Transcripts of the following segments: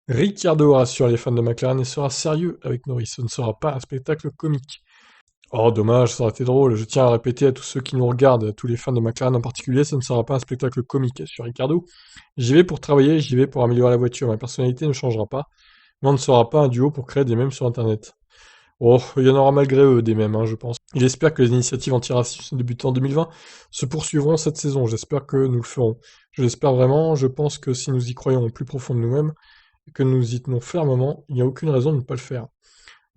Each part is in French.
Ricciardo rassure les fans de McLaren et sera sérieux avec Norris, ce ne sera pas un spectacle comique. Oh dommage, ça aurait été drôle, je tiens à répéter à tous ceux qui nous regardent, à tous les fans de McLaren en particulier, ce ne sera pas un spectacle comique sur Ricciardo. J'y vais pour travailler, j'y vais pour améliorer la voiture, ma personnalité ne changera pas, mais on ne sera pas un duo pour créer des mèmes sur internet. Oh, il y en aura malgré eux des mèmes, hein, je pense. Il espère que les initiatives antiracistes débutées en 2020 se poursuivront cette saison, j'espère que nous le ferons. Je l'espère vraiment, je pense que si nous y croyons au plus profond de nous-mêmes, et que nous y tenons fermement, il n'y a aucune raison de ne pas le faire.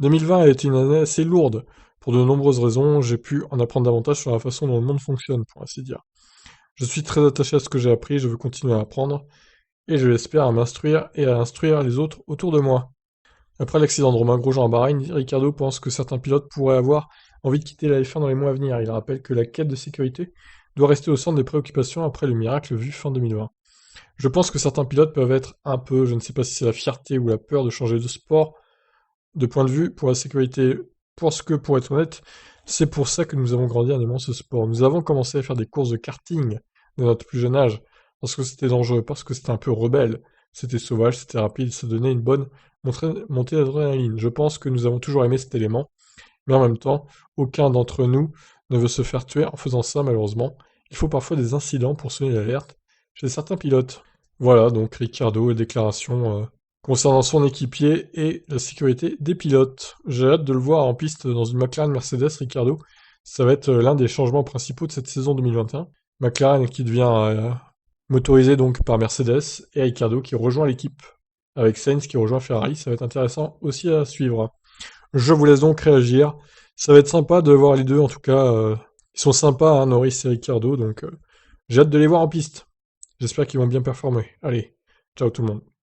2020 a été une année assez lourde. Pour de nombreuses raisons, j'ai pu en apprendre davantage sur la façon dont le monde fonctionne, pour ainsi dire. Je suis très attaché à ce que j'ai appris, je veux continuer à apprendre, et je l'espère à m'instruire et à instruire les autres autour de moi. Après l'accident de Romain Grosjean à Bahreïn, Ricardo pense que certains pilotes pourraient avoir envie de quitter la F1 dans les mois à venir. Il rappelle que la quête de sécurité doit rester au centre des préoccupations après le miracle vu fin 2020. Je pense que certains pilotes peuvent être un peu, je ne sais pas si c'est la fierté ou la peur de changer de sport, de point de vue pour la sécurité, parce que, pour être honnête, c'est pour ça que nous avons grandi en aimant ce sport. Nous avons commencé à faire des courses de karting dès notre plus jeune âge, parce que c'était dangereux, parce que c'était un peu rebelle, c'était sauvage, c'était rapide, ça donnait une bonne montée d'adrénaline. Je pense que nous avons toujours aimé cet élément, mais en même temps, aucun d'entre nous ne veut se faire tuer en faisant ça, malheureusement. Il faut parfois des incidents pour sonner l'alerte chez certains pilotes. Voilà, donc Ricciardo et déclaration concernant son équipier et la sécurité des pilotes. J'ai hâte de le voir en piste dans une McLaren Mercedes, Ricciardo. Ça va être l'un des changements principaux de cette saison 2021. McLaren qui devient motorisé donc par Mercedes et Ricciardo qui rejoint l'équipe avec Sainz qui rejoint Ferrari. Ça va être intéressant aussi à suivre. Je vous laisse donc réagir. Ça va être sympa de voir les deux, en tout cas. Ils sont sympas, hein, Norris et Ricciardo, donc j'ai hâte de les voir en piste. J'espère qu'ils vont bien performer. Allez, ciao tout le monde.